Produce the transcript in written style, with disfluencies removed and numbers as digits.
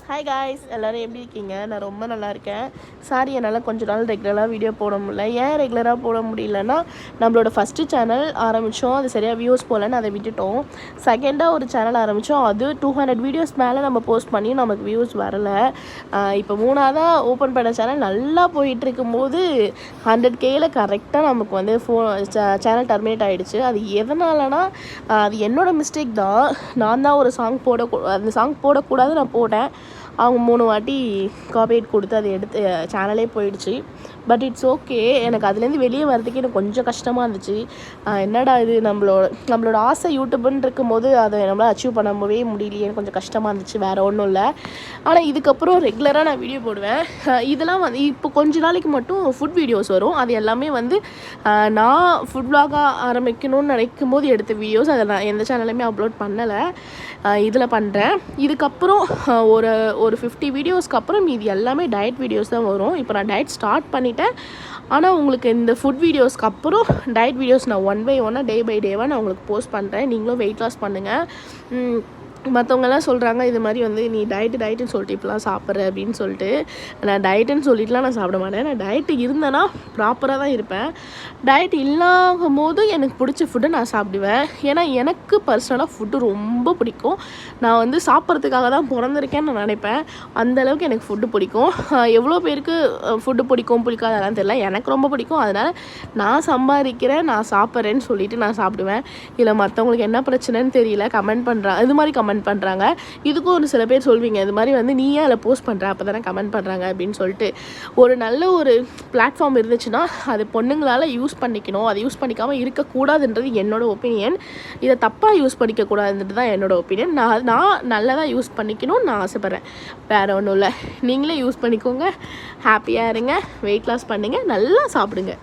Hi guys, எல்லோரும் எப்படி இருக்கீங்க? நான் ரொம்ப நல்லா இருக்கேன். சாரி, என்னால் கொஞ்ச நாள் ரெகுலராக வீடியோ போட முடியல. ஏன் ரெகுலராக போட முடியலன்னா, நம்மளோட ஃபஸ்ட்டு சேனல் ஆரம்பித்தோம், அது சரியாக வியூஸ் போகலன்னு அதை விட்டுட்டோம். செகண்டாக ஒரு சேனல் ஆரம்பித்தோம், அது 200 வீடியோஸ் மேலே நம்ம போஸ்ட் பண்ணி நமக்கு வியூஸ் வரலை. இப்போ மூணாவதாக ஓப்பன் பண்ண சேனல் நல்லா போயிட்டு இருக்கும்போது 100Kயில் கரெக்டாக நமக்கு வந்து சேனல் டெர்மினேட் ஆகிடுச்சு. அது எதனாலனா, அது என்னோடய மிஸ்டேக் தான். நான் தான் ஒரு சாங் அந்த சாங் போடக்கூடாது, நான் போட்டேன். அவங்க 3 வாட்டி காப்பிரைட் கொடுத்து அதை எடுத்து சேனலே போயிடுச்சு. But it's okay. எனக்கு அதுலேருந்து வெளியே வரதுக்கு எனக்கு கொஞ்சம் கஷ்டமாக இருந்துச்சு. என்னடா இது, நம்மளோட ஆசை யூடியூப்னு இருக்கும்போது அதை நம்மளால் அச்சீவ் பண்ணவே முடியலையே, கொஞ்சம் கஷ்டமாக இருந்துச்சு. வேறு ஒன்றும் இல்லை. ஆனால் இதுக்கப்புறம் ரெகுலராக நான் வீடியோ போடுவேன். இதெல்லாம் வந்து இப்போ கொஞ்ச நாளைக்கு மட்டும் ஃபுட் வீடியோஸ் வரும். அது எல்லாமே வந்து நான் ஃபுட் விளாகாக ஆரம்பிக்கணும்னு நினைக்கும் போது எடுத்த வீடியோஸ். அதை நான் எந்த சேனல்லையுமே அப்லோட் பண்ணலை, இதில் பண்ணுறேன். இதுக்கப்புறம் ஒரு 50 வீடியோஸ்க்கு அப்புறம் இது எல்லாமே டயட் வீடியோஸ் தான் வரும். இப்போ நான் டயட் ஸ்டார்ட் பண்ணிட்டேன். ஆனால் உங்களுக்கு இந்த ஃபுட் வீடியோஸ்க்கு அப்புறம் டயட் வீடியோஸ் நான் 1 by 1 டே பை டேவாக நான் உங்களுக்கு போஸ்ட் பண்ணுறேன். நீங்களும் வெயிட் லாஸ் பண்ணுங்கள். மற்றவங்கெல்லாம் சொல்கிறாங்க இது மாதிரி வந்து நீ டயட்டுன்னு சொல்லிட்டு இப்போலாம் சாப்பிட்ற அப்படின்னு சொல்லிட்டு. நான் டயட்டுன்னு சொல்லிட்டுலாம் நான் சாப்பிட மாட்டேன். நான் டயட்டு இருந்தேன்னா ப்ராப்பராக தான் இருப்பேன். டயட் இல்லாகும் போது எனக்கு பிடிச்ச ஃபுட்டை நான் சாப்பிடுவேன். ஏன்னா எனக்கு பர்சனலாக ஃபுட்டு ரொம்ப பிடிக்கும். நான் வந்து சாப்பிட்றதுக்காக தான் பிறந்திருக்கேன்னு நான் நினைப்பேன். அந்தளவுக்கு எனக்கு ஃபுட்டு பிடிக்கும். எவ்வளோ பேருக்கு ஃபுட்டு பிடிக்காது அதெல்லாம் தெரியல. எனக்கு ரொம்ப பிடிக்கும். அதனால் நான் சம்பாதிக்கிறேன், நான் சாப்பிட்றேன்னு சொல்லிவிட்டு நான் சாப்பிடுவேன். இல்லை மற்றவங்களுக்கு என்ன பிரச்சனைன்னு தெரியல, கமெண்ட் பண்ணுறாங்க, இது மாதிரி கமெண்ட் பண்ணுறாங்க. இதுக்கும் ஒரு சில பேர் சொல்வீங்க இது மாதிரி வந்து நீயே அதில் போஸ்ட் பண்ணுற, அப்போ தானே கமெண்ட் பண்ணுறாங்க அப்படின்னு சொல்லிட்டு. ஒரு நல்ல ஒரு பிளாட்ஃபார்ம் இருந்துச்சுன்னா அது பொண்ணுங்களால் யூஸ் பண்ணிக்கணும். அதை யூஸ் பண்ணிக்காமல் இருக்கக்கூடாதுன்றது என்னோடய ஒப்பீனியன். இதை தப்பாக யூஸ் பண்ணிக்கக்கூடாதுன்றது தான் என்னோடய ஒப்பீனியன். நான் நல்லதாக யூஸ் பண்ணிக்கணும்னு நான் ஆசைப்பட்றேன். வேறு ஒன்றும் இல்லை. நீங்களே யூஸ் பண்ணிக்கோங்க, ஹாப்பியாக இருங்க, வெயிட் லாஸ் பண்ணுங்கள், நல்லா சாப்பிடுங்க.